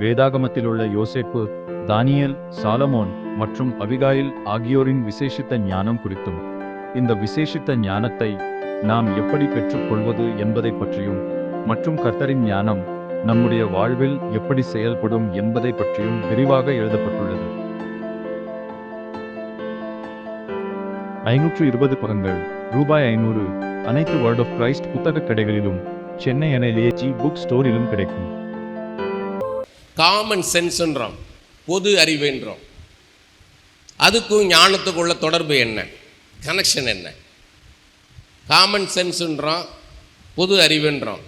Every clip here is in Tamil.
வேதாகமத்தில் உள்ள யோசேப்பு, தானியேல், சாலமோன் மற்றும் அபிகாயில் ஆகியோரின் விசேஷித்த ஞானம் குறித்தும், இந்த விசேஷித்த ஞானத்தை நாம் எப்படி பெற்றுக்கொள்வது என்பதை பற்றியும் மற்றும் கர்த்தரின் ஞானம் நம்முடைய வாழ்வில் எப்படி செயல்படும் என்பதை பற்றியும் விரிவாக எழுதப்பட்டுள்ளது. 520 பக்கங்கள், ரூபாய் 500. அனைத்து வேர்ட் ஆஃப் கிரைஸ்ட் புத்தக கடைகளிலும் சென்னை NLAG புக் ஸ்டோரிலும் கிடைக்கும். காமன் சென்ஸ்ன்றோம், பொது அறிவுன்றோம். அதுக்கும் ஞானத்துக்கும் உள்ள தொடர்பு என்ன, கனெக்ஷன் என்ன? காமன் சென்ஸுன்றோம், பொது அறிவுன்றோம்.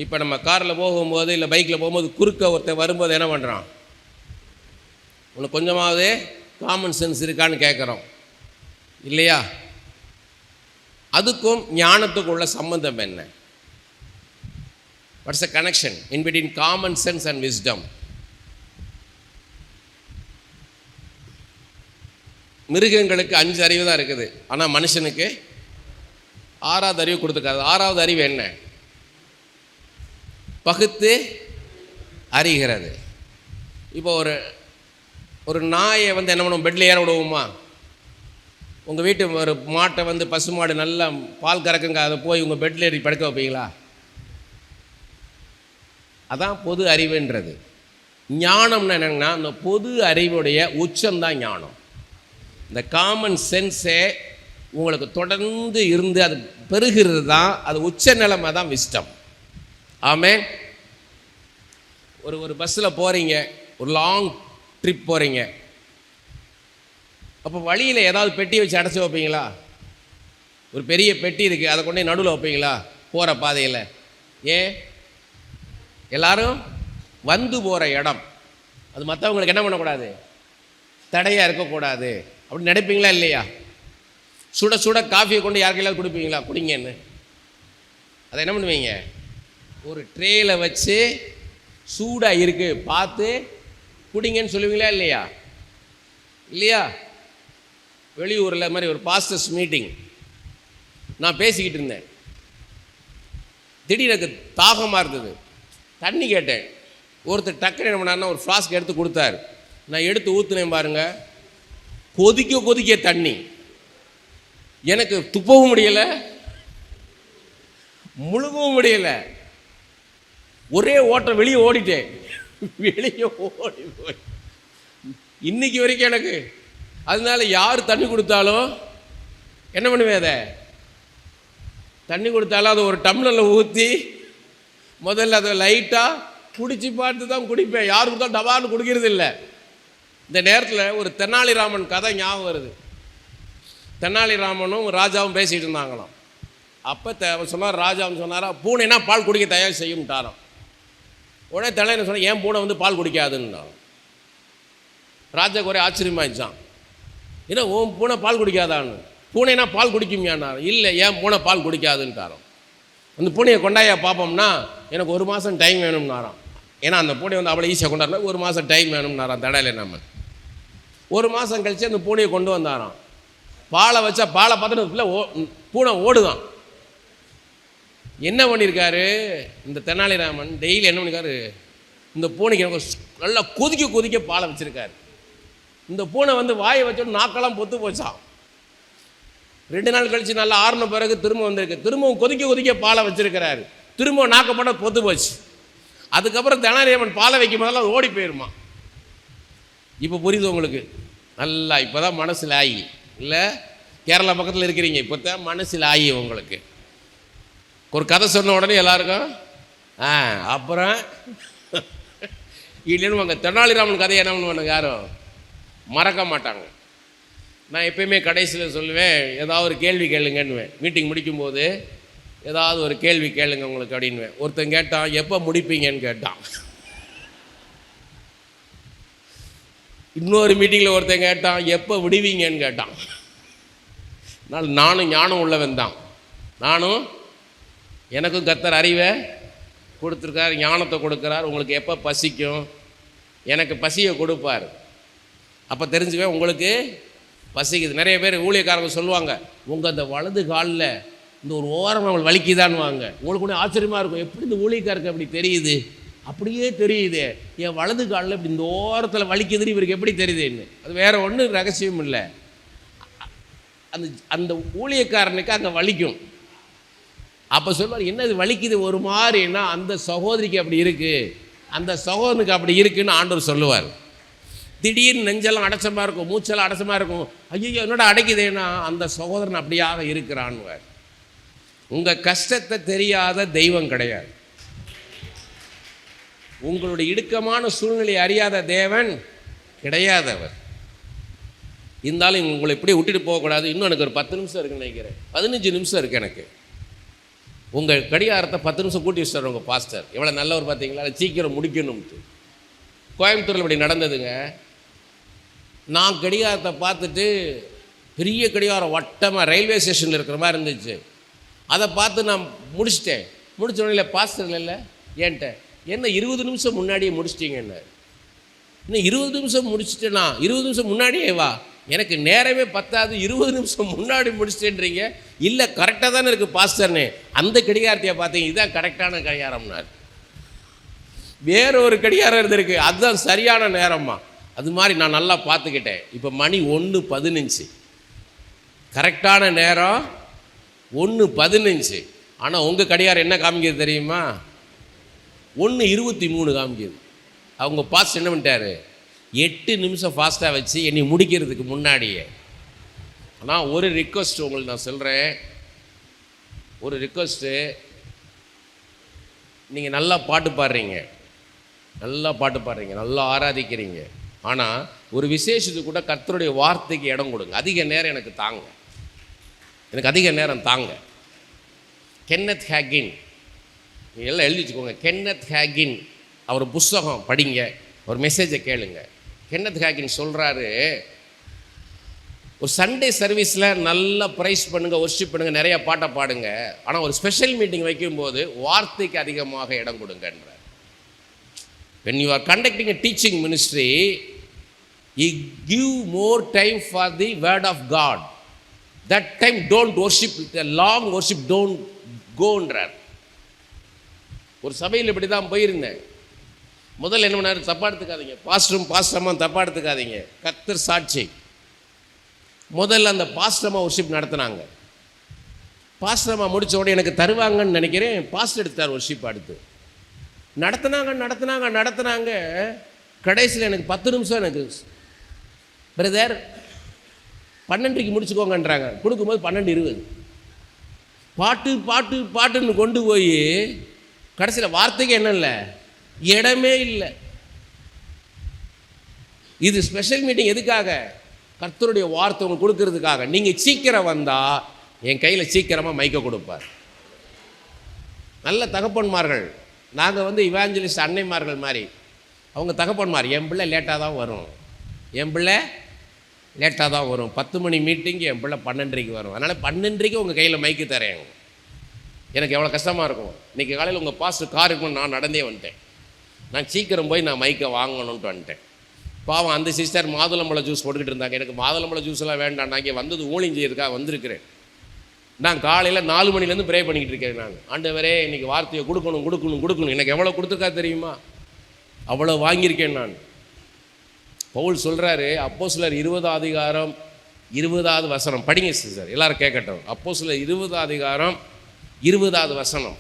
இப்போ நம்ம காரில் போகும்போது இல்லை பைக்கில் போகும்போது குறுக்க ஒருத்தர் வரும்போது என்ன பண்ணுறான்? உனக்கு கொஞ்சமாவது காமன் சென்ஸ் இருக்கான்னு கேட்குறோம் இல்லையா? அதுக்கும் ஞானத்துக்கும் உள்ள சம்பந்தம் என்ன? What's a connection in between common sense and wisdom? மிருகங்களுக்கு 5 அறிவு தான் இருக்குது, ஆனால் மனுஷனுக்கு 6வது அறிவு கொடுத்துருக்காது. 6வது அறிவு என்ன? பகுத்து அறிகிறது. இப்போ ஒரு நாயை வந்து என்ன பண்ணுவோம்? பெட்டில் ஏற விடுவோமா? உங்கள் வீட்டு ஒரு மாட்டை வந்து பசு மாடு நல்லா பால் கறக்குங்க, அதை போய் உங்கள் பெட்டில் ஏறி படுக்க வைப்பீங்களா? அதான் பொது அறிவுன்றது. ஞானம்னு என்னங்கன்னா அந்த பொது அறிவுடைய உச்சம்தான் ஞானம். இந்த காமன் சென்ஸே உங்களுக்கு தொடர்ந்து இருந்து அது பெருகிறது தான், அது உச்ச நிலைமை தான் விஸ்டம். ஆமென். ஒரு பஸ்ஸில் போகிறீங்க, ஒரு லாங் ட்ரிப் போகிறீங்க. அப்போ வழியில் ஏதாவது பெட்டி வச்சு அடைச்சி வைப்பீங்களா? ஒரு பெரிய பெட்டி இருக்குது, அதை கொண்டு நடுவில் வைப்பீங்களா போகிற பாதையில்? ஏன்? எல்லாரும் வந்து போகிற இடம், அது மற்றவங்களுக்கு என்ன பண்ணக்கூடாது? தடையாக இருக்கக்கூடாது அப்படின்னு நினைப்பீங்களா இல்லையா? சுட சுட காஃபியை கொண்டு யாருக்கையாவது கொடுப்பீங்களா? குடிங்கன்னு. அதை என்ன பண்ணுவீங்க? ஒரு ட்ரேயில் வச்சு சூடாக இருக்குது பார்த்து குடிங்கன்னு சொல்லுவீங்களா இல்லையா? இல்லையா? வெளியூரில் மாதிரி ஒரு பாஸ்டர்ஸ் மீட்டிங் நான் பேசிக்கிட்டு இருந்தேன். திடீர்னு தாகமாக இருந்தது, தண்ணி கேட்டேன். ஒருத்தர் டக்குன்னு என்ன பண்ணாருன்னா ஒரு ஃப்ளாஸ்க் எடுத்து கொடுத்தாரு. நான் எடுத்து ஊற்றுனேன் பாருங்க, கொதிக்க கொதிக்க தண்ணி. எனக்கு துப்பவும் முடியலை, முழுகவும் முடியலை. ஒரே ஓட்டம் வெளியே ஓடிட்டேன். வெளியே ஓடி போய் இன்னைக்கு வரைக்கும் எனக்கு அதனால யார் தண்ணி கொடுத்தாலும் என்ன பண்ணுவேன்? அதை தண்ணி கொடுத்தாலும் அதை ஒரு டம்ளரில் ஊற்றி முதல்ல அதை லைட்டாக குடிச்சு பார்த்து தான் குடிப்பேன். யார் கொடுத்தா டபான்னு குடிக்கிறது இல்லை. இந்த நேரத்தில் ஒரு தெனாலிராமன் கதை ஞாபகம் வருது. தெனாலிராமனும் ராஜாவும் பேசிகிட்டு இருந்தாங்களாம். அப்போ சொன்னார், ராஜாவும் சொன்னாரா, பூனைனா பால் குடிக்க தயார் செய்யும்ட்டாராம். உடனே தெனாலி சொன்னால் ஏன் பூனை வந்து பால் குடிக்காதுன்னு. ராஜாக்கு ஒரே ஆச்சரியமாயிடுச்சான். ஏன்னா உன் பூனை பால் குடிக்காதான்னு. பூனைனா பால் குடிக்குமியானார். இல்லை, ஏன் பூனை பால் குடிக்காதுன்ட்டாராம். அந்த பூனையை கொண்டாயா பார்ப்போம்னா எனக்கு 1 மாதம் டைம் வேணும்னாராம். ஏன்னா அந்த பூனை வந்து அவ்வளோ ஈஸியாக கொண்டாடுனா 1 மாதம் டைம் வேணும்னாராம் தெனாலிராமன். 1 மாதம் கழித்து அந்த பூனையை கொண்டு வந்தாராம். பாலை வச்சா பாலை பார்த்துட்டு பூனை ஓடுதான். என்ன பண்ணியிருக்காரு இந்த தெனாலிராமன்? டெய்லி என்ன பண்ணியிருக்காரு? இந்த பூனைக்கு நல்லா கொதிக்க கொதிக்க பாலை வச்சுருக்காரு. இந்த பூனை வந்து வாயை வச்சோன்னு நாக்கெல்லாம் பொத்து போச்சான். 2 நாள் கழித்து நல்லா ஆறுன பிறகு திரும்ப வந்திருக்கு. திரும்பவும் கொதிக்க கொதிக்க பாலை வச்சுருக்கிறாரு. திரும்பவும் நாக்கப்பட பொத்து போச்சு. அதுக்கப்புறம் தெனாலிராமன் பாலை வைக்கும் போதெல்லாம் அது ஓடி போயிருமா. இப்போ புரியுது உங்களுக்கு நல்லா? இப்போ தான் மனசில் ஆகி இல்லை, கேரளா பக்கத்தில் இருக்கிறீங்க, இப்போ தான் மனசில் ஆகி உங்களுக்கு. ஒரு கதை சொன்ன உடனே எல்லாருக்கும் அப்புறம் இல்லைன்னு அங்கே தெனாலிராமன் கதையை என்ன பண்ணுவாங்க, யாரும் மறக்க மாட்டாங்க. நான் எப்பயுமே கடைசியில் சொல்லுவேன், ஏதாவது ஒரு கேள்வி கேளுங்கன்னுவேன். மீட்டிங் முடிக்கும்போது ஏதாவது ஒரு கேள்வி கேளுங்க உங்களுக்கு அப்படின்வேன். ஒருத்தன் கேட்டான், எப்போ முடிப்பீங்கன்னு கேட்டான். இன்னொரு மீட்டிங்கில் ஒருத்தன் கேட்டான், எப்போ விடுவீங்கன்னு கேட்டான். நானும் ஞானம் உள்ளவன் தான். நானும் எனக்கும் கர்த்தர் அறிவை கொடுத்துருக்கார், ஞானத்தை கொடுக்குறார். உங்களுக்கு எப்போ பசிக்கும், எனக்கு பசியை கொடுப்பார். அப்போ தெரிஞ்சுவேன் உங்களுக்கு பசிக்குது. நிறைய பேர் ஊழியக்காரங்க சொல்லுவாங்க, உங்கள் அந்த வலது காலில் இந்த ஒரு ஓரம் அவங்களுக்கு வலிக்குதான்னு வாங்க. உங்களுக்கு ஒன்று ஆச்சரியமாக இருக்கும், எப்படி இந்த ஊழியக்காரருக்கு அப்படி தெரியுது அப்படியே தெரியுது. என் வலது காலில் இப்படி இந்த ஓரத்தில் வலிக்குதுன்னு இவருக்கு எப்படி தெரியுதுன்னு. அது வேற ஒன்றும் ரகசியம் இல்லை. அந்த அந்த ஊழியக்காரனுக்கு அங்கே வலிக்கும். அப்போ சொல்வார், என்ன இது வலிக்குது ஒரு மாதிரின்னா, அந்த சகோதரிக்கு அப்படி இருக்குது, அந்த சகோதரனுக்கு அப்படி இருக்குன்னு ஆண்டவர் சொல்லுவார். திடீர்னு நெஞ்செல்லாம் அடைச்சமாக இருக்கும், மூச்செல்லாம் அடைச்சமாக இருக்கும். ஐயோ என்னோட அடைக்குதுன்னா அந்த சகோதரன் அப்படியாக இருக்கிறான்வார். உங்கள் கஷ்டத்தை தெரியாத தெய்வம் கிடையாது. உங்களுடைய இடுக்கமான சூழ்நிலையை அறியாத தேவன் கிடையாதவர். இருந்தாலும் உங்களை இப்படி விட்டுட்டு போகக்கூடாது. இன்னும் எனக்கு ஒரு 10 நிமிஷம் இருக்குன்னு நினைக்கிறேன், 15 நிமிஷம் இருக்குது எனக்கு. உங்கள் கடிகாரத்தை 10 நிமிஷம் கூட்டி வச்சுட்டார் உங்கள் பாஸ்டர். எவ்வளோ நல்லவர் பார்த்தீங்களா, அதை சீக்கிரம் முடிக்கணும்ட்டு. கோயம்புத்தூரில் இப்படி நடந்ததுங்க. நான் கடிகாரத்தை பார்த்துட்டு, பெரிய கடிகாரம் வட்டமாக ரயில்வே ஸ்டேஷனில் இருக்கிற மாதிரி இருந்துச்சு. அதை பார்த்து நான் முடிச்சிட்டேன். முடிச்ச உடனே பாஸ்டர் இல்லை ஏன்ட்ட, என்ன 20 நிமிஷம் முன்னாடியே முடிச்சிட்டிங்கன்னு. இன்னும் 20 நிமிஷம் முடிச்சுட்டேன்னா, 20 நிமிஷம் முன்னாடியே வா, எனக்கு நேரமே பத்தாது, 20 நிமிஷம் முன்னாடி முடிச்சிட்டேன்றீங்க. இல்லை கரெக்டாக தானே இருக்குது பாஸ்டர்னு. அந்த கடிகாரத்தையை பார்த்தீங்க, இதுதான் கரெக்டான கடிகாரம்னார். வேற ஒரு கடிகாரம் இருந்திருக்கு, அதுதான் சரியான நேரம்மா. அது மாதிரி நான் நல்லா பார்த்துக்கிட்டேன். இப்போ மணி 1:15, கரெக்டான நேரம் 1:15. ஆனால் உங்கள் கடிகாரம் என்ன காமிக்கிறது தெரியுமா, 1:23 காமிக்குது. அவங்க பாஸ்ட் என்ன பண்ணிட்டாரு, 8 நிமிஷம் ஃபாஸ்ட்டாக வச்சு என்னை முடிக்கிறதுக்கு முன்னாடியே. ஆனால் ஒரு ரிக்வஸ்ட் உங்களுக்கு நான் சொல்கிறேன், ஒரு ரிக்வஸ்ட்டு. நீங்கள் நல்லா பாட்டு பாடுறீங்க, நல்லா பாட்டு பாடுறீங்க, நல்லா ஆராதிக்கிறீங்க. ஆனால் ஒரு விசேஷத்துக்கு கூட கர்த்தருடைய வார்த்தைக்கு இடம் கொடுங்க. அதிக நேரம் எனக்கு தாங்க, எனக்கு அதிக நேரம் தாங்க. கென்னத் ஹேகின், நீங்கள் எல்லாம் எழுதி வச்சுக்கோங்க. கென்னத் ஹேகின் அவர் புஸ்தகம் படிங்க, ஒரு மெசேஜை கேளுங்க. கென்னத் ஹேகின் சொல்கிறாரு, ஒரு சண்டே சர்வீஸில் நல்லா ப்ரைஸ் பண்ணுங்கள், ஒர்ஷிப் பண்ணுங்கள், நிறைய பாட்டை பாடுங்க. ஆனால் ஒரு ஸ்பெஷல் மீட்டிங் வைக்கும்போது வார்த்தைக்கு அதிகமாக இடம் கொடுங்கன்றார். When you are conducting a teaching ministry, you give more time for the word of God. That time don't worship, the long worship don't go என்றார். ஒரு சபையில் இப்படி தான் போயிருந்தேன். முதல்ல என்ன பண்ணாரு, தப்பா எடுத்துக்காதீங்க, பாஸ்டரம்மா தப்பா எடுத்துக்காதீங்க, கர்த்தர் சாட்சி. முதல்ல அந்த பாஸ்டரம்மா ஒர்ஷிப் நடத்தினாங்க. பாஸ்டரம்மா முடித்த உடனே எனக்கு தருவாங்கன்னு நினைக்கிறேன். பாஸ்டர் எடுத்தார் ஒர்ஷிப். அடுத்து நடத்தினாங்க. கடைசியில் எனக்கு 10 நிமிஷம், எனக்கு பிரதர் 12:00 முடிச்சுக்கோங்கன்றாங்க. கொடுக்கும்போது 12:20. பாட்டுன்னு கொண்டு போய் கடைசியில் வார்த்தைக்கு என்ன இல்லை, இடமே இல்லை. இது ஸ்பெஷல் மீட்டிங் எதுக்காக, கர்த்தருடைய வார்த்தை உங்களுக்கு கொடுக்கறதுக்காக. நீங்கள் சீக்கிரம் வந்தால் என் கையில் சீக்கிரமாக மைக்க கொடுப்பார். நல்ல தகப்பன்மார்கள். நாங்கள் இவாஞ்சலிஸ்ட் அன்னைமார்கள் மாதிரி. அவங்க தகப்பன்மார், என் பிள்ளை லேட்டாக தான் வரும், 10 மணி மீட்டிங்கு என் பிள்ளை 12:30 வரும். அதனால் 12:30 உங்கள் கையில் மைக்கு தரேன். எனக்கு எவ்வளோ கஷ்டமாக இருக்கும். இன்றைக்கி காலையில் உங்கள் பாஸ்டர் கார் இருக்குன்னு நான் நடந்தே வந்துட்டேன். நான் சீக்கிரம் போய் நான் மைக்கை வாங்கணுன்ட்டு வந்துட்டேன். பாவம் அந்த சிஸ்டர் மாதுளம்பழ ஜூஸ் போட்டுக்கிட்டு இருந்தாங்க. எனக்கு மாதுளம்பழ ஜூஸ்லாம் வேண்டாம், நான் இங்கே வந்தது ஊழியம் செய்யறதுக்காக வந்திருக்கிறேன். நான் காலையில் 4 மணிலேருந்து ப்ரே பண்ணிக்கிட்டு இருக்கேன். நான் ஆண்டவரே இன்றைக்கி வார்த்தையை கொடுக்கணும். எனக்கு எவ்வளோ கொடுத்துருக்கா தெரியுமா, அவ்வளோ வாங்கியிருக்கேன் நான். பவுல் சொல்கிறாரு, அப்போஸ்தலர் 20 அதிகாரம் 20வது வசனம் படிங்க சார், எல்லாரும் கேட்கட்டும். அப்போஸ்தலர் 20 அதிகாரம் 20வது வசனம்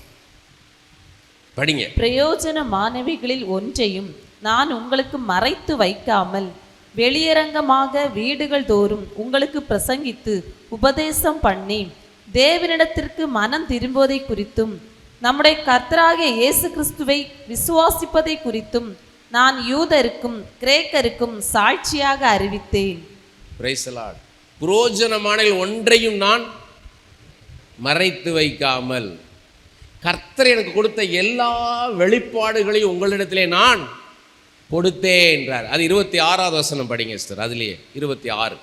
படிங்க. பிரயோஜனமானவைகளில் ஒன்றையும் நான் உங்களுக்கு மறைத்து வைக்காமல் வெளியரங்கமாக வீடுகள் தோறும் உங்களுக்கு பிரசங்கித்து உபதேசம் பண்ணி தேவனிடத்திற்கு மனம் திரும்புவதை குறித்தும் நம்முடைய கர்த்தராகிய இயேசு கிறிஸ்துவை விசுவாசிப்பதை குறித்தும் நான் யூதருக்கும் கிரேக்கருக்கும் சாட்சியாக அறிவித்தேன். Praise the Lord. பிரயோஜனமான ஒன்றையும் நான் மறைத்து வைக்காமல், கர்த்தர் எனக்கு கொடுத்த எல்லா வெளிப்பாடுகளையும் உங்களிடத்திலே நான் கொடுத்தேன் என்றார். அது 26வது வசனம் படிங்க சார். அதுலேயே 26.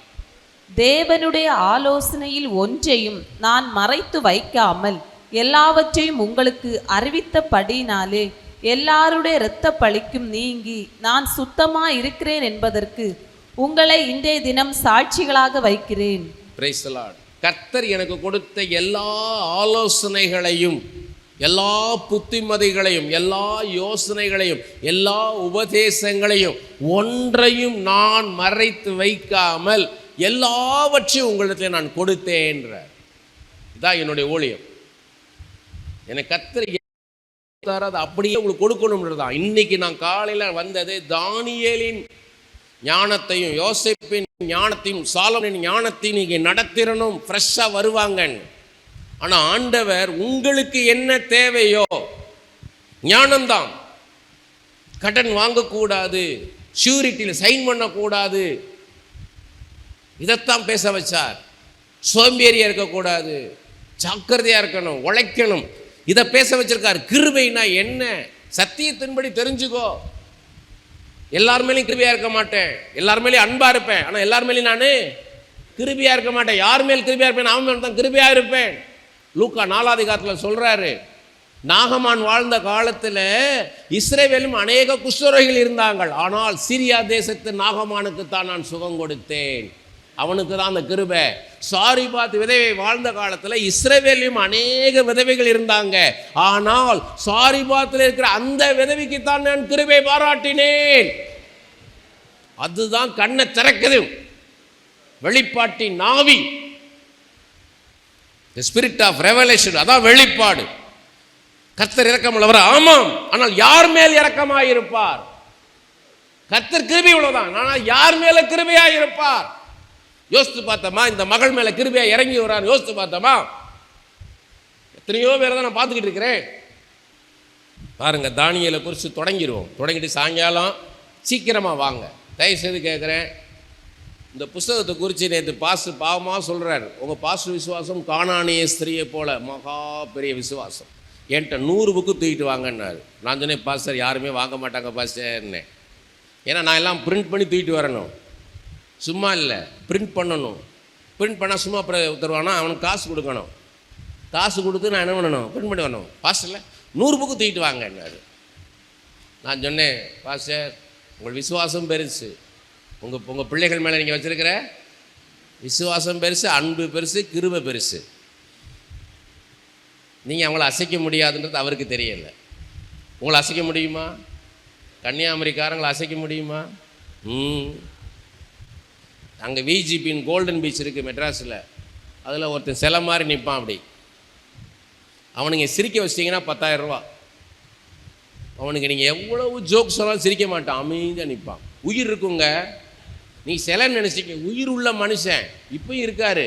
தேவனுடைய ஆலோசனையில் ஒன்றையும் நான் மறைத்து வைக்காமல் எல்லாவற்றையும் உங்களுக்கு அறிவித்தபடினாலே எல்லாருடைய இரத்த பழிக்கும் நீங்கி நான் சுத்தமா இருக்கிறேன் என்பதற்கு உங்களை இன்றைய தினம் சாட்சிகளாக வைக்கிறேன். Praise the Lord. கர்த்தர் எனக்கு கொடுத்த எல்லா ஆலோசனைகளையும் எல்லா புத்திமதிகளையும், எல்லா யோசனைகளையும், எல்லா உபதேசங்களையும் ஒன்றையும் நான் மறைத்து வைக்காமல் எல்லாவற்றையும் உங்களிடத்தில் நான் கொடுத்தேன்ற. இதான் என்னுடைய ஊழியம். எனக்கு கர்த்தர் அது அப்படியே உங்களுக்கு கொடுக்கணும்ன்றதான். இன்னைக்கு நான் காலையில் வந்தது தானியேலின் ஞானத்தையும், யோசேப்பின் ஞானத்தையும், சாலமோனின் ஞானத்தையும் நீங்க நடத்திடணும், ஃப்ரெஷ்ஷாக வருவாங்க. ஆனால் ஆண்டவர் உங்களுக்கு என்ன தேவையோ, ஞானம்தான். கடன் வாங்கக்கூடாது, ஷூரிட்டியில் சைன் பண்ணக்கூடாது, இதைத்தான் பேச வச்சார். சோம்பேறியா இருக்கக்கூடாது, ஜாக்கிரதையா இருக்கணும், உழைக்கணும், இதை பேச வச்சிருக்கார். கிருபைனா என்ன? சத்தியத்தின்படி தெரிஞ்சுக்கோ. எல்லார் மேலேயும் கிருபையா இருக்க மாட்டேன், எல்லார் மேலேயும் அன்பா இருப்பேன், ஆனால் எல்லார் மேலேயும் நான் கிருபையா இருக்க மாட்டேன். யார் மேல் கிருபையா இருப்பேன்? அவன் மேல் தான் கிருபையா இருப்பேன். லூக்கா 4ஆம் அதிகாரத்தில் சொல்றாரு, நாகமான் வாழ்ந்த காலத்தில் இஸ்ரவேலும் அநேக குஷ்டரோகிகள் இருந்தாங்க, ஆனால் சீரியா தேசத்து நாகமானுக்கு தான் நான் சுகம் கொடுத்தேன். அவனுக்கு தான் அந்த கிருபை. சாரிபாத் விதவை வாழ்ந்த காலத்தில் இஸ்ரவேலிலும் அநேக விதவைகள் இருந்தாங்க, ஆனால் சாரிபாத்தில் இருக்கிற அந்த விதவைக்கு தான் நான் கிருபை பாராட்டினேன். அதுதான் கண்ணை திறக்குது, வெளிப்பாட்டின் ஆவி, ஸ்பிரிட் ஆஃப் ரெவலேஷன். அதான் வெளிப்பாடு. கர்த்தர் இரக்கமுள்ளவர், ஆமாம், ஆனால் யார் மேல் இரக்கமாயிருப்பார்? கர்த்தர் கிருபை உள்ளதான், ஆனால் யார் மேல கிருபையாயிருப்பார்? யோசித்து பார்த்தோமா? இந்த மகள் மேல கிருபையா இறங்கி வரான்னு யோசித்து பார்த்தோமா? எத்தனையோ பேரை தான் நான் பார்த்துக்கிட்டு இருக்கிறேன். பாருங்க, தானியேலை குறித்து தொடங்கிடுவோம். தொடங்கிட்டு சாயங்காலம் சீக்கிரமாக வாங்க. தயவுசெய்து கேட்குறேன், இந்த புஸ்தகத்தை குறித்து நேற்று பாஸ்டர் பாவமாக சொல்கிறார். உங்கள் பாஸ்டர் விசுவாசம் கானானிய ஸ்திரியை போல மகா பெரிய விசுவாசம், என்கிட்ட 100 புக்கு தூக்கிட்டு வாங்கன்னாரு. நான் சொன்னேன், பாஸ்டர் யாருமே வாங்க மாட்டாங்க பாஸ்டர்னே. ஏன்னா நான் எல்லாம் பிரிண்ட் பண்ணி தூக்கிட்டு வரணும், சும்மா இல்லை, பிரிண்ட் பண்ணணும். பிரிண்ட் பண்ணால் சும்மா அப்புறம் தருவானா, அவனுக்கு காசு கொடுக்கணும். காசு கொடுத்து நான் என்ன பண்ணணும்? பிரிண்ட் பண்ணி வரணும். பாஸ்டரில் 100 புக்கு தூக்கிட்டு வாங்கன்னாரு. நான் சொன்னேன், பாஸ்டர் உங்கள் விசுவாசம் பெருசு, உங்கள் பிள்ளைகள் மேலே நீங்கள் வச்சுருக்கிற விசுவாசம் பெருசு, அன்பு பெருசு, கிருபை பெருசு. நீங்கள் அவங்கள அசைக்க முடியாதுன்றது அவருக்கு தெரியலை. உங்களை அசைக்க முடியுமா? கன்னியாகுமரிக்காரங்களை அசைக்க முடியுமா? அங்கே விஜிபின் கோல்டன் பீச் இருக்குது மெட்ராஸில், அதில் ஒருத்தன் சிலை மாதிரி நிற்பான். அப்படி அவனுங்க சிரிக்க வச்சிட்டிங்கன்னா 10,000 ரூபா. அவனுக்கு நீங்கள் எவ்வளவு ஜோக் சொன்னாலும் சிரிக்க மாட்டான், அமைதியாக நிற்பான். உயிர் இருக்குங்க, நீ சிலைன்னு நினச்சிக்க, உயிர் உள்ள மனுஷன் இப்போயும் இருக்கார்.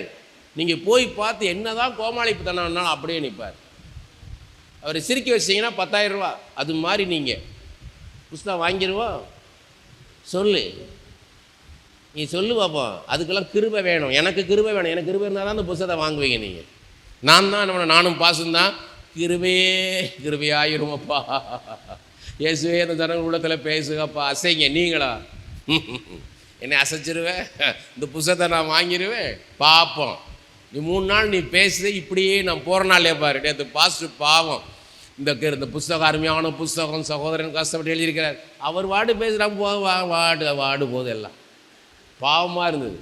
நீங்கள் போய் பார்த்து என்ன தான் கோமாளிப்பு தானாலும் அப்படியே நிற்பார். அவரை சிரிக்க வச்சிட்டிங்கன்னா 10,000 ரூபா. அது மாதிரி நீங்கள் புஸ்தகம் வாங்கிடுவோம். சொல்லு, நீ சொல்லு பார்ப்போம். அதுக்கெல்லாம் கிருபை வேணும், எனக்கு கிருபை வேணும். எனக்கு கிருபை இருந்தால் தான் அந்த புஸ்தகத்தை வாங்குவீங்க நீங்கள். நான் தான் என்ன, நானும் பாசுந்தான். கிருபையே கிருபையாயிருமப்பா, இயேசுவே அந்த ஜனங்கள் உள்ளத்தில் பேசுகப்பா, அசைங்க. நீங்களா என்னை அசைச்சிருவேன், இந்த புஸ்தகத்தை நான் வாங்கிடுவேன். பார்ப்போம், நீ 3 நாள் நீ பேசு. இப்படியே நான் போகிற நாளே பாரு. நேற்று பாஸ்டர் பாவம், இந்த புஸ்தகம் அருமையான புஸ்தகம், சகோதரன் கஷ்டப்பட்டு எழுதியிருக்கிறார். அவர் வாடு பேசுகிறாங்க, வாடு போது எல்லாம் பாவமாக இருந்தது,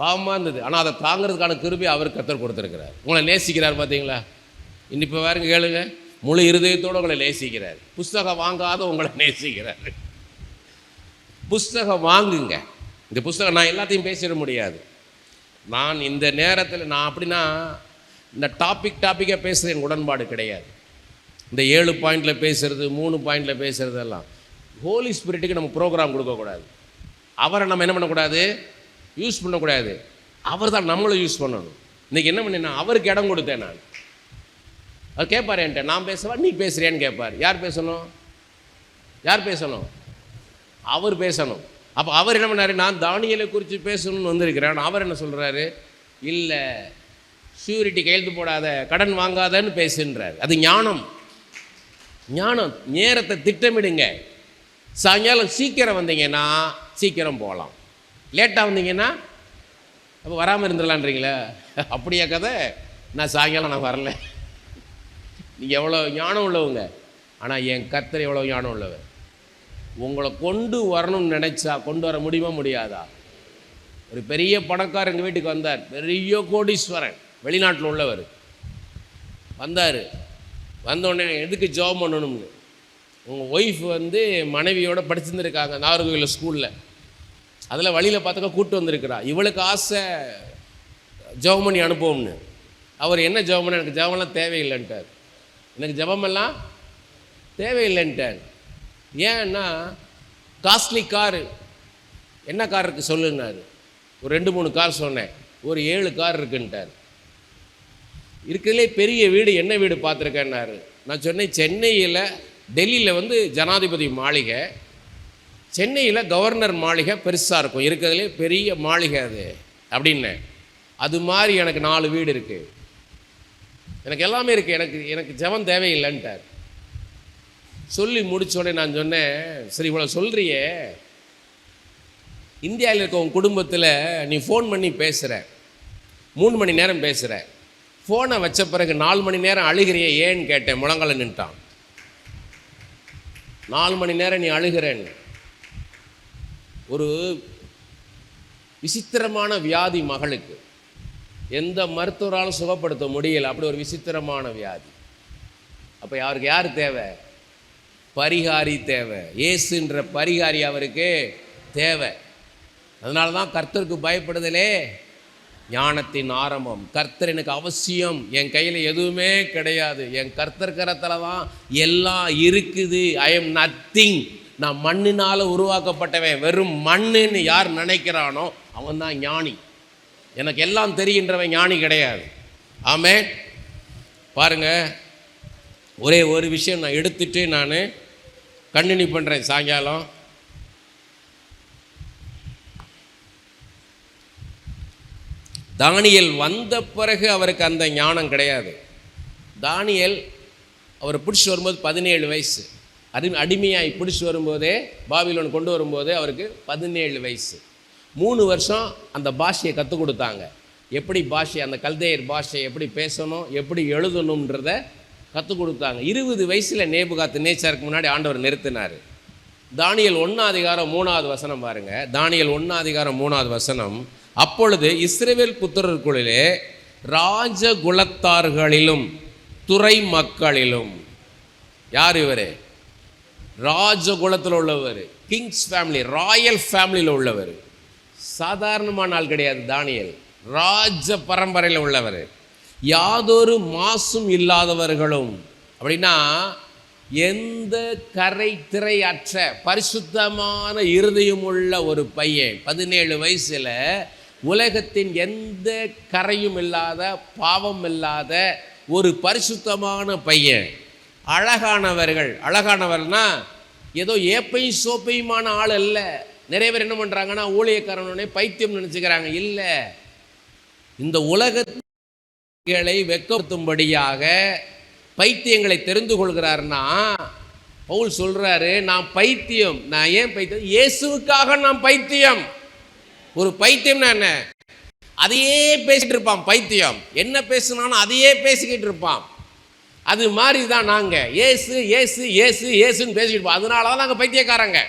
பாவமாக இருந்தது. ஆனால் அதை தாங்கிறதுக்கான கிருபை அவர் கர்த்தர் கொடுத்துருக்கிறார். உங்களை நேசிக்கிறார் பார்த்தீங்களா? இப்போ பாருங்க, கேளுங்க, முழு இருதயத்தோடு உங்களை நேசிக்கிறார். புஸ்தகம் வாங்காத உங்களை நேசிக்கிறார். புஸ்தகம் வாங்குங்க. இந்த புஸ்தகம் நான் எல்லாத்தையும் பேசிட முடியாது. நான் இந்த நேரத்தில் நான் அப்படின்னா இந்த டாப்பிக்காக பேசுகிறது எனக்கு உடன்பாடு கிடையாது. இந்த 7 பாயிண்டில் பேசுகிறது, 3 பாயிண்டில் பேசுகிறதெல்லாம் ஹோலி ஸ்பிரிட்டுக்கு நம்ம ப்ரோக்ராம் கொடுக்கக்கூடாது. அவரை நம்ம என்ன பண்ணக்கூடாது? யூஸ் பண்ணக்கூடாது. அவர் தான் நம்மளை யூஸ் பண்ணணும். இன்றைக்கி என்ன பண்ணேன்னா, அவருக்கு இடம் கொடுத்தேன் நான். அவர் கேட்பார் என்கிட்ட, நான் பேசவா நீ பேசுறியான்னு கேட்பார். யார் பேசணும்? யார் பேசணும்? அவர் பேசணும். அப்போ அவர் என்ன பண்ணார்? நான் தானியேலை குறித்து பேசணும்னு வந்திருக்கிறேன். அவர் என்ன சொல்கிறாரு? இல்லை, ஷூரிட்டி கையெழுத்து போடாத, கடன் வாங்காதன்னு பேசுன்றார். அது ஞானம். ஞானம். நேரத்தை திட்டமிடுங்க. சாயங்காலம் சீக்கிரம் வந்தீங்கன்னா சீக்கிரம் போகலாம், லேட்டாக வந்தீங்கன்னா அப்போ வராமல் இருந்துடலான்றீங்களே. அப்படியா கதை? நான் சாயங்காலம் நான் வரல. நீங்கள் எவ்வளோ ஞானம் உள்ளவங்க, ஆனால் என் கர்த்தர் எவ்வளோ ஞானம் உள்ளவர். உங்களை கொண்டு வரணும்னு நினச்சா கொண்டு வர முடியுமா முடியாதா? ஒரு பெரிய பணக்காரர் எங்கள் வீட்டுக்கு வந்தார், பெரிய கோடீஸ்வரன், வெளிநாட்டில் உள்ளவர் வந்தார். வந்தோடனே எதுக்கு ஜாப் பண்ணணும்னு. உங்கள் ஒய்ஃப் வந்து மனைவியோட படிச்சுருந்துருக்காங்க நாகர்கோவில் ஸ்கூலில். அதில் வழியில் பார்த்துக்க கூப்பிட்டு வந்திருக்கிறா. இவளுக்கு ஆசை ஜெபம் பண்ணி அனுப்புவோம்னு. அவர் என்ன ஜெபம் பண்ண, எனக்கு ஜெபம்லாம் தேவையில்லைன்ட்டார். எனக்கு ஜெபமெல்லாம் தேவையில்லைன்ட்டார். ஏன்னா காஸ்ட்லி காரு, என்ன கார் இருக்குது சொல்லுன்னாரு. ஒரு 2-3 கார் சொன்னேன். ஒரு 7 கார் இருக்குன்ட்டார். இருக்கிறதுலே பெரிய வீடு என்ன வீடு பார்த்துருக்கேன்னாரு. நான் சொன்னேன் சென்னையில், டெல்லியில் வந்து ஜனாதிபதி மாளிகை, சென்னையில் கவர்னர் மாளிகை பெருசாக இருக்கும், இருக்கிறதுலே பெரிய மாளிகை அது அப்படின்னேன். அது மாதிரி எனக்கு 4 வீடு இருக்குது, எனக்கு எல்லாமே இருக்குது, எனக்கு ஜெபம் தேவையில்லைன்ட்டார். சொல்லி முடித்தோடனே நான் சொன்னேன், சரி இவ்வளோ சொல்கிறியே, இந்தியாவில் இருக்க உன் குடும்பத்தில் நீ ஃபோன் பண்ணி பேசுகிற, 3 மணி நேரம் பேசுகிற, ஃபோனை வச்ச பிறகு 4 மணி நேரம் அழுகிறியே ஏன்னு கேட்டேன். முழங்கால நின்ட்டான். 4 மணி நேரம் நீ அழுகிறேன்னு. ஒரு விசித்திரமான வியாதி மகளுக்கு, எந்த மருத்துவராலும் சுகப்படுத்த முடியலை, அப்படி ஒரு விசித்திரமான வியாதி. அப்போ அவருக்கு யார் தேவை? பரிகாரி தேவை. இயேசுன்ற பரிகாரி அவருக்கு தேவை. அதனால தான் கர்த்தருக்கு பயப்படுதலே ஞானத்தின் ஆரம்பம். கர்த்தர் எனக்கு அவசியம், என் கையில் எதுவுமே கிடையாது, என் கர்த்தர் கரத்தில் தான் எல்லாம் இருக்குது. ஐ எம் நத்திங், நான் மண்ணினால் உருவாக்கப்பட்டவன், வெறும் மண்ணுன்னு யார் நினைக்கிறானோ அவன் தான் ஞானி. எனக்கு எல்லாம் தெரிகின்றவன் ஞானி கிடையாது. ஆமென். பாருங்க, ஒரே ஒரு விஷயம் நான் எடுத்துட்டு நான் கண்டினியூ பண்ணுறேன். சாயங்காலம் தானியேல் வந்த பிறகு அவருக்கு அந்த ஞானம் கிடையாது. தானியேல் அவரை பிடிச்சி வரும்போது 17 வயசு, அடிமையாகி பிடிச்சி வரும்போதே, பாபிலோன் கொண்டு வரும்போதே அவருக்கு 17 வயசு. 3 வருஷம் அந்த பாஷையை கற்றுக் கொடுத்தாங்க. எப்படி பாஷை, அந்த கல்தேயர் பாஷை எப்படி பேசணும், எப்படி எழுதணுன்றத கற்றுக் கொடுத்தாங்க. 20 வயசில் நேபுகாத்நேச்சாருக்கு முன்னாடி ஆண்டவர் நிறுத்தினார். தானியேல் 1:3 பாருங்க. தானியேல் 1:3 அப்பொழுது இஸ்ரவேல் புத்திரருக்குள்ளே ராஜகுலத்தார்களிலும் துறை மக்களிலும், யார் இவர்? ராஜகுலத்தில் உள்ளவர், கிங்ஸ் ஃபேமிலி, ராயல் ஃபேமிலியில் உள்ளவர், சாதாரணமான ஆள் கிடையாது. தானியேல் ராஜ பரம்பரையில் உள்ளவர், யாதொரு மாசும் இல்லாதவர்களும். அப்படின்னா எந்த கரை திரை அற்ற பரிசுத்தமான இருதயம் உள்ள ஒரு பையன். 17 வயசில் உலகத்தின் எந்த கரையும் இல்லாத, பாவம் இல்லாத ஒரு பரிசுத்தமான பையன். அழகானவர்கள், அழகானவர்னா ஏதோ ஏப்பையும் சோப்பையுமான ஆள் அல்ல. நிறைய பேர் என்ன பண்ணுறாங்கன்னா ஊழியக்காரனே பைத்தியம் நினச்சிக்கிறாங்க. இல்லை, இந்த உலகங்களை வெட்கப்படுத்தும்படியாக பைத்தியங்களை தெரிந்து கொள்கிறார்னா, பவுல் சொல்கிறாரு, நான் பைத்தியம். நான் ஏன் பைத்தியம்? இயேசுவுக்காக நான் பைத்தியம். ஒரு பைத்தியம்னா என்ன? அதையே பேசிகிட்டு இருப்பான். பைத்தியம் என்ன பேசுனாலும் அதையே பேசிக்கிட்டு இருப்பான். அது மாதிரி தான் நாங்கள் ஏசு ஏசு ஏசு ஏசுன்னு பேசிக்கிட்டு இருப்போம். அதனால தான் நாங்கள் பைத்தியக்காரங்க.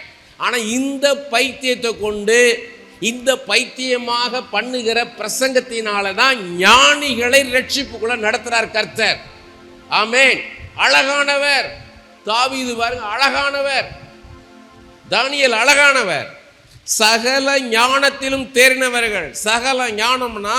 ஆனால் இந்த பைத்தியத்தை கொண்டு, இந்த பைத்தியமாக பண்ணுகிற பிரசங்கத்தினால தான் ஞானிகளை ரட்சிப்புக்குள்ள நடத்துகிறார் கர்த்தர். ஆமென். அழகானவர் தாவீது பாருங்க, அழகானவர். தானியேல் அழகானவர். சகல ஞானத்திலும் தேறினவர்கள். சகல ஞானம்னா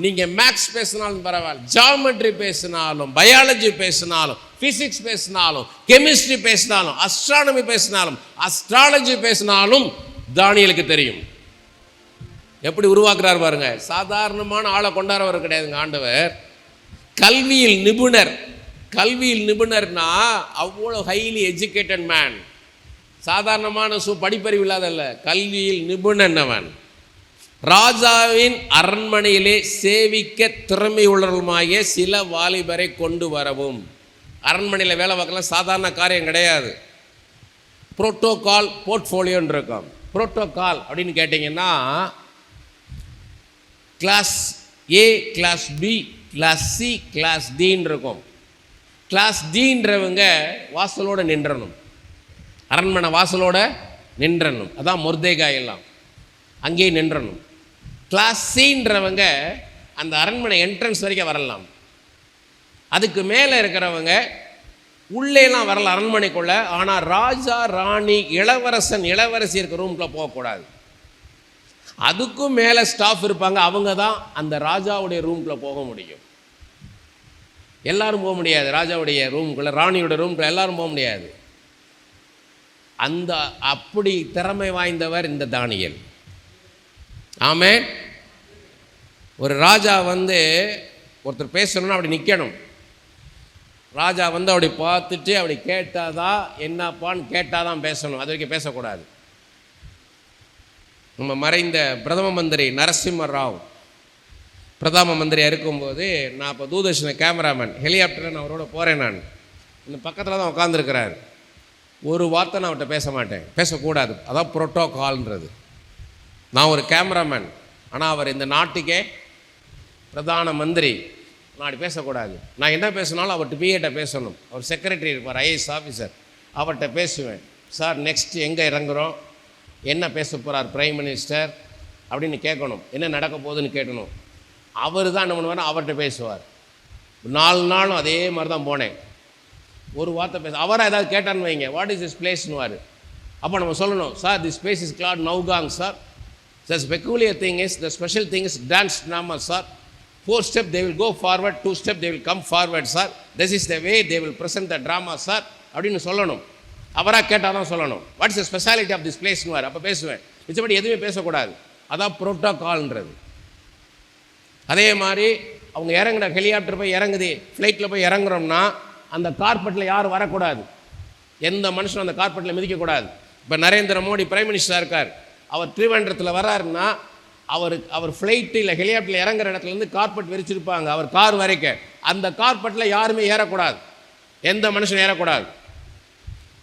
நீங்க மேக்ஸ் பேசினாலும் பரவாயில்ல, ஜியாமெட்ரி பேசினாலும், பயாலஜி பேசினாலும், பிசிக்ஸ் பேசினாலும், கெமிஸ்ட்ரி பேசினாலும், அஸ்ட்ரானமி பேசினாலும், அஸ்ட்ராலஜி பேசினாலும் தானியேலுக்கு தெரியும். எப்படி உருவாக்குறார் பாருங்க. சாதாரணமான ஆளை கொண்டாடுறவர் கிடையாதுங்க ஆண்டவர். கல்வியில் நிபுணர். கல்வியில் நிபுணர்னா அவ்வளோ ஹைலி எஜுகேட்டட் மேன். சாதாரணமான படிப்பறிவு இல்லாதல்ல, கல்வியில் நிபுணனவன். ராஜாவின் அரண்மனையிலே சேவிக்க திறமை உள்ளவர்களுமாகிய சில வாலிபரை கொண்டு வரவும். அரண்மனையில் வேலை பார்க்கலாம் சாதாரண காரியம் கிடையாது. புரோட்டோகால் போர்ட்ஃபோலியோன்னு இருக்கும். புரோட்டோகால் அப்படின்னு கேட்டிங்கன்னா, class A, class B, class C, class டின்னு இருக்கும். கிளாஸ் டின்றவங்க வாசலோடு நின்றணும், அரண்மனை வாசலோட நின்றணும். அதான் மொர்தேகாய் எல்லாம் அங்கேயே நின்றணும். கிளாஸ் சின்றவங்க அந்த அரண்மனை என்ட்ரன்ஸ் வரைக்கும் வரலாம். அதுக்கு மேலே இருக்கிறவங்க உள்ளேலாம் வரல அரண்மனைக்குள்ள. ஆனால் ராஜா ராணி இளவரசன் இளவரசி இருக்க ரூம்குள்ளே போகக்கூடாது. அதுக்கும் மேலே ஸ்டாஃப் இருப்பாங்க, அவங்க தான் அந்த ராஜாவுடைய ரூம்குள்ளே போக முடியும். எல்லாரும் போக முடியாது. ராஜாவுடைய ரூம்குள்ளே, ராணியோட ரூம்குள்ளே எல்லாரும் போக முடியாது. அந்த அப்படி திறமை வாய்ந்தவர் இந்த தானியேல். ஆமென். ஒரு ராஜா ஒருத்தர் பேசணும்னா அப்படி நிற்கணும். ராஜா அப்படி பார்த்துட்டு அப்படி கேட்டாதான் என்னப்பான்னு கேட்டாதான் பேசணும், அது வரைக்கும் பேசக்கூடாது. நம்ம மறைந்த பிரதம மந்திரி நரசிம்ம ராவ் பிரதம மந்திரியாக இருக்கும்போது, நான் இப்போ தூர்தர்ஷன கேமராமேன், ஹெலிகாப்டரில் நான் அவரோட போகிறேன். நான் இந்த பக்கத்தில் தான் உட்காந்துருக்கிறார். ஒரு வார்த்தை நான் அவர்கிட்ட பேச மாட்டேன், பேசக்கூடாது. அதான் புரோட்டோகால்ன்றது. நான் ஒரு கேமராமேன், ஆனால் அவர் இந்த நாட்டுக்கே பிரதான மந்திரி. நான் அப்படி பேசக்கூடாது. நான் என்ன பேசினாலும் அவர்கிட்ட பிஏட்ட பேசணும். அவர் செக்ரட்டரி இருப்பார், ஐஏஎஸ் ஆஃபீஸர், அவர்கிட்ட பேசுவேன். சார் நெக்ஸ்ட் எங்கே இறங்குறோம், என்ன பேச போகிறார் பிரைம் மினிஸ்டர் அப்படின்னு கேட்கணும், என்ன நடக்க போகுதுன்னு கேட்கணும். அவர் தான் என்ன பண்ணுவார், அவர்கிட்ட பேசுவார். 4 நாளும் அதே மாதிரி தான் போனேன். ஒரு வார்த்தை பேச, அவராக ஏதாவது கேட்டான்னு வைங்க, வாட் இஸ் திஸ் பிளேஸ்னுவார். அப்போ நம்ம சொல்லணும், sir this place is called Nowgong sir. The peculiar thing is, the special thing is dance drama, sir. 4 steps they will go forward, 2 steps they will come forward, sir. This is the way they will present the drama, sir. அப்படின்னு சொல்லணும். அவராக கேட்டால் தான் சொல்லணும். What is the speciality of this பிளேஸ்னுவார். அப்போ பேசுவேன். மிச்சப்படி எதுவுமே பேசக்கூடாது. அதான் புரோட்டோகால்ன்றது. அதே மாதிரி அவங்க இறங்குற ஹெலிகாப்டர் போய் இறங்குது, ஃப்ளைட்டில் போய் இறங்குறோம்னா அந்த கார்பெட்டில் யாரும் வரக்கூடாது. எந்த மனுஷனும் அந்த கார்பெட்டில் மிதிக்கக்கூடாது. இப்போ நரேந்திர மோடி பிரைம் மினிஸ்டராக இருக்கார். அவர் திருவனந்தபுரத்தில் வர்றாருன்னா அவர் ஃப்ளைட்டு இல்லை ஹெலிகாப்டரில் இறங்குற இடத்துலேருந்து கார்பெட் விரிச்சிருப்பாங்க அவர் கார் வரைக்கும். அந்த கார்பெட்டில் யாருமே ஏறக்கூடாது, எந்த மனுஷனும் ஏறக்கூடாது.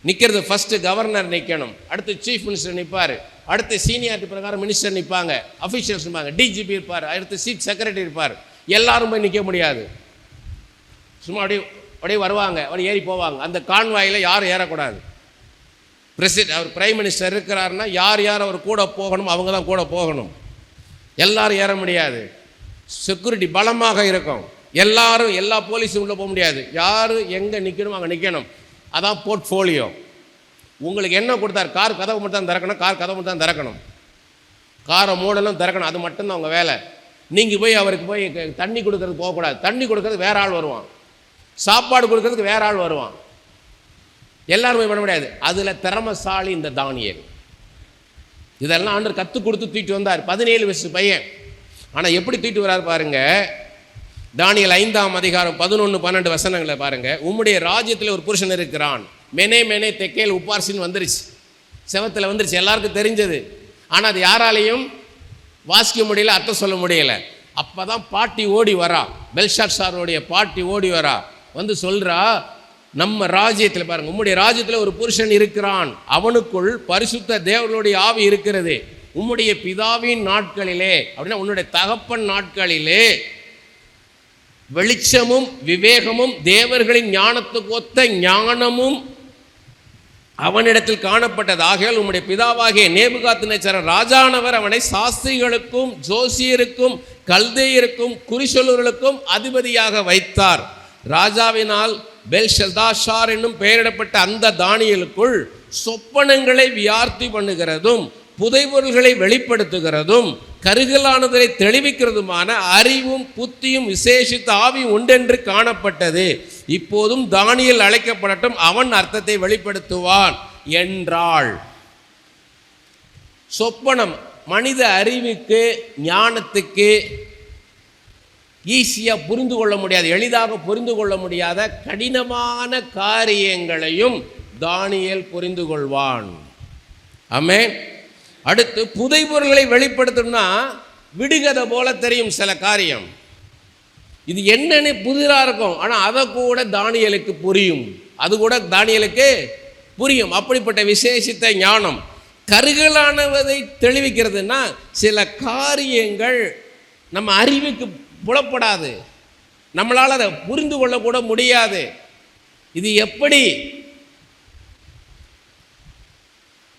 நிற்கிறது ஃபஸ்ட்டு கவர்னர் நிற்கணும், அடுத்து சீஃப் மினிஸ்டர் நிற்பார், அடுத்து சீனியாரிட்டி பிரகாரம் மினிஸ்டர் நிற்பாங்க, அஃபிஷியல்ஸ் நிற்பாங்க, டிஜிபி இருப்பார், அடுத்து சீஃப் செக்ரட்டரி இருப்பார். எல்லாரும் போய் நிற்க முடியாது. சும்மா அப்படியே வருவாங்க, அப்படியே ஏறி போவாங்க. அந்த கான்வாயில் யாரும் ஏறக்கூடாது. அவர் பிரைம் மினிஸ்டர் இருக்கிறாருன்னா யார் அவர் கூட போகணும், அவங்க தான் கூட போகணும். எல்லாரும் ஏற முடியாது. செக்யூரிட்டி பலமாக இருக்கும். எல்லாரும் எல்லா போலீஸும் உள்ளே போக முடியாது. யார் எங்கே நிற்கணும் அங்கே நிற்கணும். அதான் போர்ட்ஃபோலியோ. உங்களுக்கு என்ன கொடுத்தார், கார் கதவு மட்டும் தான் திறக்கணும், கார் கதவு மட்டும் தான் திறக்கணும், காரை மூடலும் திறக்கணும், அது மட்டும்தான் அவங்க வேலை. நீங்கள் போய் அவருக்கு போய் தண்ணி கொடுக்கறதுக்கு போகக்கூடாது. தண்ணி கொடுக்கறது வேற ஆள் வருவான், சாப்பாடு கொடுக்கறதுக்கு வேற ஆள் வருவான். எல்லாருமே பண்ண முடியாது. அதில் திறமசாலி இந்த தானியேல். இதெல்லாம் ஆண்டவர் கற்றுக் கொடுத்து தூக்கிட்டு வந்தார். 17 வயசு பையன். ஆனால் எப்படி தூக்கிட்டு வரார் பாருங்க. தானியேல் 5ஆம் அதிகாரம் 11-12 வசனங்களை பாருங்க. உம்முடைய ராஜ்யத்தில் ஒரு புருஷன் இருக்கிறான், மெனே மெனே தெக்கேல் உப்பார்சின்னு வந்துருச்சு, செவத்தில் வந்துருச்சு, எல்லாருக்கும் தெரிஞ்சது. ஆனால் அது யாராலையும் வாசிக்க முடியல, அர்த்தம் சொல்ல முடியல. அப்போ தான் பாட்டி ஓடி வரா, பெல்ஷாத்சாருடைய பாட்டி ஓடி வரா, வந்து சொல்கிறா, நம்ம ராஜ்யத்தில் பாருங்க, உம்முடைய ராஜ்யத்தில் ஒரு புருஷன் இருக்கிறான், அவனுக்குள் பரிசுத்த தேவனுடைய ஆவி இருக்கிறது. உம்முடைய பிதாவின் நாட்களிலே, அப்படின்னா உன்னுடைய தகப்பன் நாட்களிலே, வெளிச்சமும் விவேகமும் தேவர்களின் ஞானத்துக்கு ஒத்த ஞானமும் அவனிடத்தில் காணப்பட்டது. ஆகையால் உம்முடைய பிதாவாகிய நேபுகாத்நேச்சர் ராஜானவர் அவனை சாஸ்திரிகளுக்கும் ஜோசியருக்கும் கல்தேயருக்கும் குறிசொல்லுகளுக்கும் அதிபதியாக வைத்தார். ராஜாவினால் பெல்ஷதாஷார் என்னும் பெயரிடப்பட்ட அந்த தானியேலுக்குள் சொப்பனங்களை வியார்த்தி பண்ணுகிறதும் புதைபொருள்களை வெளிப்படுத்துகிறதும் கருகலானதை தெளிவிக்கிறதுமான அறிவும் புத்தியும் விசேஷித்த ஆவி உண்டென்று காணப்பட்டது. இப்போதும் தானியேல் அழைக்கப்படட்டும், அவன் அர்த்தத்தை வெளிப்படுத்துவான் என்றாள். சொப்பனம் மனித அறிவுக்கு ஞானத்துக்கு ஈஸியாக புரிந்து கொள்ள முடியாது, எளிதாக புரிந்து கொள்ள முடியாத கடினமான காரியங்களையும் தானியேல் புரிந்து கொள்வான். ஆமென். அடுத்து புதைபொருள்களை வெளிப்படுத்தணும்னா விடுகதை போல தெரியும் சில காரியம், இது என்னன்னு புதிராக இருக்கும், ஆனால் அதை கூட தானியேலுக்கு புரியும், அது கூட தானியேலுக்கு புரியும். அப்படிப்பட்ட விசேஷித்த ஞானம். கருகலானதை தெளிவிக்கிறதுனா சில காரியங்கள் நம்ம அறிவுக்கு புலப்படாது, நம்மளால் அதை புரிந்து கொள்ளக்கூட முடியாது. இது எப்படி?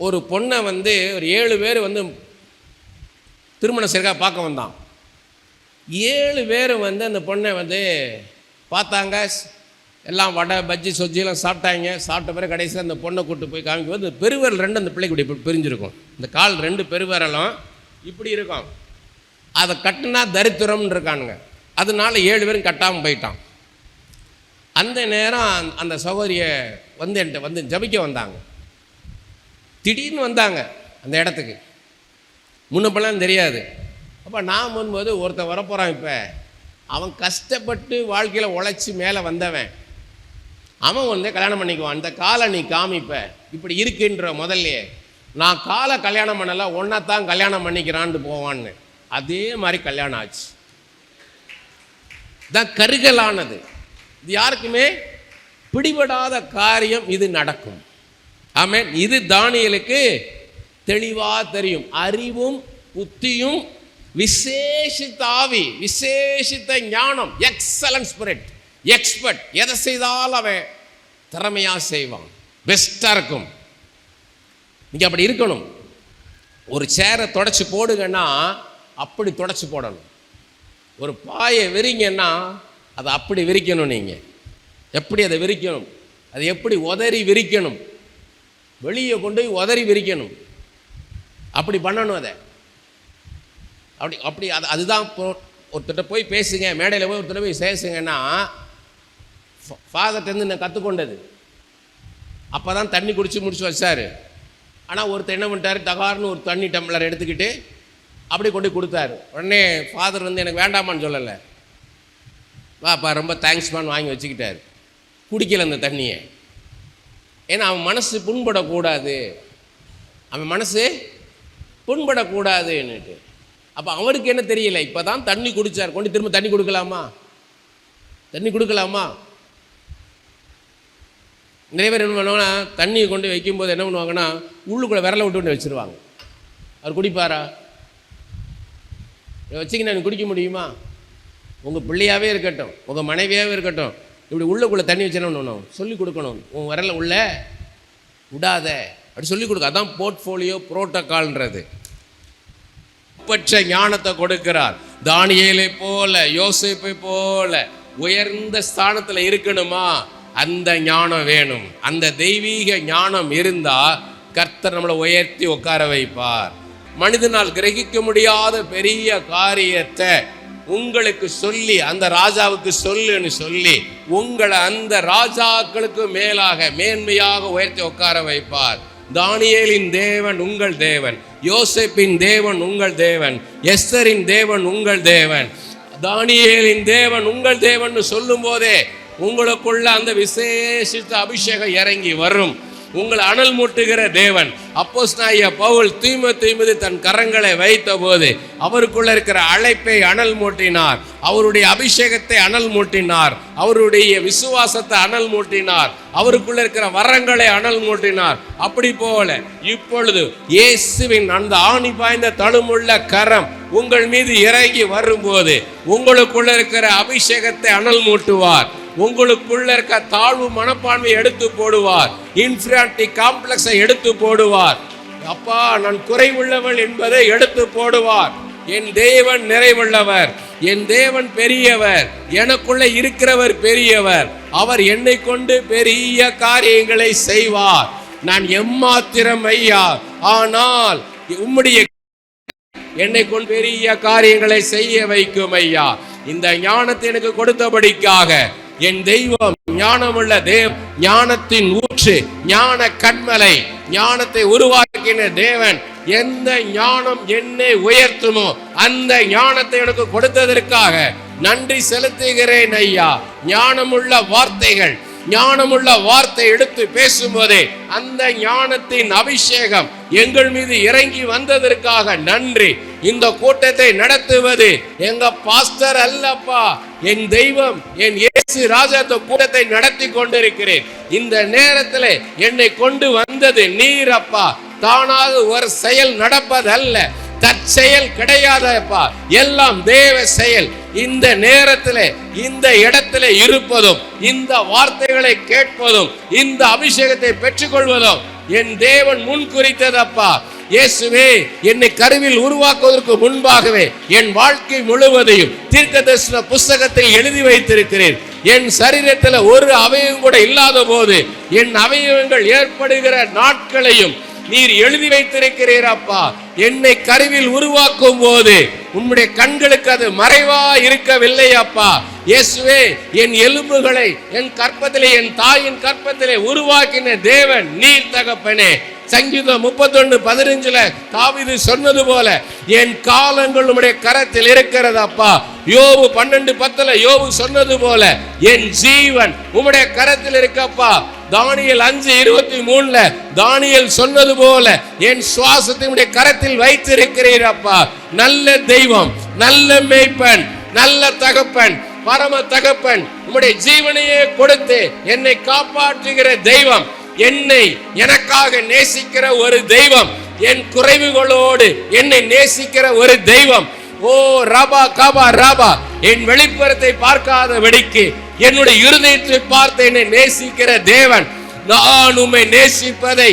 ஒரு பொண்ணை ஒரு 7 பேர் திருமணம் சேர்க்கா பார்க்க வந்தான். 7 பேர் அந்த பொண்ணை பார்த்தாங்க, எல்லாம் வடை பஜ்ஜி சொஜ்ஜிலாம் சாப்பிட்டாங்க. சாப்பிட்ட பிறகு கடைசியில் அந்த பொண்ணை கூப்பிட்டு போய் காமிக்கும் போது இந்த பெருவிரல் ரெண்டு அந்த பிள்ளைக்கு இப்படி பிரிஞ்சிருக்கும். இந்த கால் ரெண்டு பெருவிரலும் இப்படி இருக்கும். அதை கட்டுனா தரித்திரம்னு இருக்கானுங்க. அதனால 7 பேரும் கட்டாமல் போயிட்டான். அந்த நேரம் அந்த சகோதரியை என்கிட்ட வந்து ஜபிக்க வந்தாங்க. திடீர்னு வந்தாங்க அந்த இடத்துக்கு. முன்னப்பெல்லாம் தெரியாது. அப்போ நான் போகும்போது ஒருத்தன் வரப்போகிறான். இப்போ அவன் கஷ்டப்பட்டு வாழ்க்கையில் உழைச்சி மேலே வந்தவன். அவன் கல்யாணம் பண்ணிக்குவான். அந்த காலை நீ காமிப்ப இப்படி இருக்குன்ற முதல்லையே நான் காலை கல்யாணம் பண்ணலை, ஒன்றைத்தான் கல்யாணம் பண்ணிக்கிறான்னு போவான்னு. அதே மாதிரி கல்யாணம் ஆச்சு. தான் கருகலானது. இது யாருக்குமே பிடிபடாத காரியம் இது நடக்கும். ஆமென். இது தானியேலுக்கு தெளிவாக தெரியும். அறிவும் புத்தியும் விசேஷித்த ஆவி, விசேஷித்த ஞானம், எக்ஸலன்ட் ஸ்பிரிட், எக்ஸ்பர்ட். எதை செய்தாலும் அவன் திறமையாக செய்வான், பெஸ்ட்டாக இருக்கும். நீங்கள் அப்படி இருக்கணும். ஒரு சேரை தொடச்சி போடுங்கன்னா அப்படி தொடச்சி போடணும். ஒரு பாயை விரிங்கன்னா அதை அப்படி விரிக்கணும். நீங்கள் எப்படி அதை விரிக்கணும், அது எப்படி உதறி விரிக்கணும், வெளியே கொண்டு போய் உதறி விரிக்கணும். அப்படி பண்ணணும். அதை அப்படி அதுதான். ஒருத்தட்ட போய் பேசுங்க, மேடையில் போய் ஒருத்தட்ட போய் பேசுங்கன்னா ஃபாதர்ட்டேருந்து நான் கற்றுக்கொண்டது. அப்போ தான் தண்ணி குடிச்சு முடிச்சு வச்சார். ஆனால் ஒருத்தர் என்ன பண்ணிட்டார், தகார்னு ஒரு தண்ணி டம்ளர் எடுத்துக்கிட்டு அப்படி கொண்டு கொடுத்தாரு. உடனே ஃபாதர் எனக்கு வேண்டாமான்னு சொல்லலை, வாப்பா ரொம்ப தேங்க்ஸ்மான்னு வாங்கி வச்சுக்கிட்டார். குடிக்கல அந்த தண்ணியை. ஏன்னா அவன் மனசு புண்படக்கூடாது, அவன் மனசு புண்படக்கூடாதுன்னுட்டு. அப்போ அவருக்கு என்ன தெரியல, இப்போ தான் தண்ணி குடித்தார். கொண்டு திரும்ப தண்ணி கொடுக்கலாமா? தண்ணி கொடுக்கலாமா? நிறைய பேர் என்ன பண்ணுவாங்கன்னா, தண்ணியை கொண்டு வைக்கும்போது என்ன பண்ணுவாங்கன்னா, உள்ளுக்குள்ளே விரலை விட்டு கொண்டு வச்சுருவாங்க. அவர் குடிப்பாரா? வச்சிங்கன்னா நீ குடிக்க முடியுமா? உங்கள் பிள்ளையாகவே இருக்கட்டும், உங்கள் மனைவியாகவே இருக்கட்டும், இப்படி உள்ளுக்குள்ளே தண்ணி வச்சுன்னு சொல்லிக் கொடுக்கணும். உன் விரலை உள்ள விடாத அப்படி சொல்லிக் கொடுக்க. அதான் போர்ட்ஃபோலியோ புரோட்டோகால்ன்றது. பட்ச ஞானத்தை கொடுக்கிறார். தானியேலை போல, யோசேப்பை போல உயர்ந்த ஸ்தானத்தில் இருக்கணுமா? அந்த ஞானம் வேணும். அந்த தெய்வீக ஞானம் இருந்தால் கர்த்தர் நம்மளை உயர்த்தி உட்கார வைப்பார். மனிதனால் கிரகிக்க முடியாத பெரிய காரியத்தை உங்களுக்கு சொல்லி, அந்த ராஜாவுக்கு சொல்லுன்னு சொல்லி உங்களை அந்த ராஜாக்களுக்கு மேலாக மேன்மையாக உயர்த்தி உட்கார வைப்பார். தானியேலின் தேவன் உங்கள் தேவன், யோசேப்பின் தேவன் உங்கள் தேவன், எஸ்தரின் தேவன் உங்கள் தேவன். தானியேலின் தேவன் உங்கள் தேவன் சொல்லும் போதே உங்களுக்குள்ள அந்த விசேஷித்த அபிஷேகம் இறங்கி வரும். உங்களை அனல் மூட்டுகிற தேவன். அப்போஸ்தலனாகிய பவுல் தீமோத்தேயு மீது தன் கரங்களை வைத்த போது அவருக்குள்ள இருக்கிற அழைப்பை அனல் மூட்டினார், அவருடைய அபிஷேகத்தை அனல் மூட்டினார், அவருடைய விசுவாசத்தை அனல் மூட்டினார், அவருக்குள்ள இருக்கிற வரங்களை அனல் மூட்டினார். அப்படி போல இப்பொழுது இயேசுவின் அந்த ஆணி பாய்ந்த தழுமுள்ள கரம் உங்கள் மீது இறங்கி வரும்போது உங்களுக்குள்ள இருக்கிற அபிஷேகத்தை அனல் மூட்டுவார். உங்களுக்குள்ள இருக்க தாழ்வு மனப்பான்மை எடுத்து போடுவார். இன்ஃபீரியாரிட்டி காம்ப்ளெக்ஸை எடுத்து போடுவார். அப்பா நான் குறைவுள்ளவள் என்பதை எடுத்து போடுவார். என் தேவன் நிறைவுள்ளவர், என் தேவன் பெரியவர், எனக்குள்ள இருக்கிறவர் பெரியவர், அவர் என்னை கொண்டு பெரிய காரியங்களை செய்வார். நான் எம்மாத்திரம் ஐயா, ஆனால் உம்முடைய என்னை கொண்டு பெரிய காரியங்களை செய்ய வைக்கும் ஐயா. இந்த ஞானத்தை எனக்கு கொடுத்தபடிக்காக என் தெய்வம் ஞானமுள்ள ஞானத்தின் ஊற்று, ஞான கண்மலை, ஞானத்தை உருவாக்கின தேவன். எந்த ஞானம் என்னை உயர்த்துமோ அந்த ஞானத்தை எனக்கு கொடுத்ததற்காக நன்றி செலுத்துகிறேன் ஐயா. ஞானமுள்ள வார்த்தைகள், ஞானமுள்ள வார்த்தை எடுத்து பேசும்போதே அந்த ஞானத்தின் அபிஷேகம் எங்கள் மீது இறங்கி வந்ததற்காக நன்றி. இந்த கூட்டத்தை நடத்துவது எங்க பாஸ்டர் அல்லப்பா, என் தெய்வம், என் இயேசு ராஜா இந்த கூட்டத்தை நடத்தி கொண்டிருக்கிறேன். இந்த நேரத்தில் என்னை கொண்டு வந்தது நீரப்பா. தானாக ஒரு செயல் நடப்பதல்ல, தற்செயல் கிடையாதப்பா, எல்லாம் தேவ செயல். இந்த நேரத்தில் இந்த இடத்துல இருப்பதும், இந்த வார்த்தைகளை கேட்பதும், இந்த அபிஷேகத்தை பெற்றுக்கொள்வதும் என் தேவன் முன் குறித்ததப்பா. இயேசுவே, என்னை கருவில் உருவாக்குவதற்கு முன்பாகவே என் வாழ்க்கை முழுவதையும் தீர்க்கதரிசன புஸ்தகத்தில் எழுதி வைத்திருக்கிறேன். என் சரீரத்தில் ஒரு அவயவம் கூட இல்லாத போது என் அவயவங்கள் ஏற்படுகிற நாட்களையும் நீர் எழுதி வைத்திருக்கிறீர் அப்பா. என்னை கருவில் உருவாக்கும் போது உம்முடைய கண்களுக்கு அது மறைவா இருக்கவில்லை அப்பா. இயேசுவே, என் எலும்புகளை என் கற்பத்திலே, என் தாயின் கற்பத்திலே உருவாக்கின தேவன் நீர் தகப்பனே. சங்கீதம் 31:15 தாவீது சொன்னது போல என் காலங்கள் உம்முடைய கரத்தில் இருக்கிறது அப்பா. யோபு 12:10 யோபு சொன்னது போல என் ஜீவன் உம்முடைய கரத்தில் இருக்கப்பா. தானியேல் 5:23 தானியேல் சொன்னது போல என் சுவாசத்தை உம்முடைய கரத்தில் வைத்திருக்கிறீர் அப்பா. நல்ல தெய்வம், நல்ல மேய்ப்பன், நல்ல தகப்பன், பரம தகப்பன், உம்முடைய ஜீவனையே கொடுத்து என்னை காப்பாற்றுகிற தெய்வம், என்னை எனக்காக நேசிக்கிற ஒரு தெய்வம், என் குறைவுகளோடு என்னை நேசிக்கிற ஒரு தெய்வம். ஓ ரபா கபா ரபா, என் வெளிப்புறத்தை பார்க்காதபடிக்கு என்னுடைய இருதயத்தை பார்த்து என்னை நேசிக்கிற தேவன். நான் உம்மை நேசிப்பதை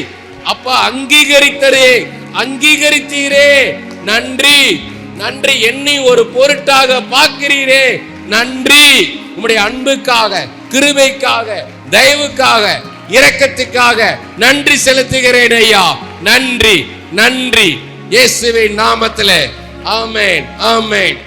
அப்பா அங்கீகரித்தீரே. நன்றி நன்றி. என்னை ஒரு பொருட்டாக பார்க்கிறீரே. நன்றி. உம்முடைய அன்புக்காக, கிருபைக்காக, தயவுக்காக, இரக்கத்துக்காக நன்றி செலுத்துகிறேன் ஐயா. நன்றி நன்றி. இயேசுவின் நாமத்திலே ஆமென் ஆமென்.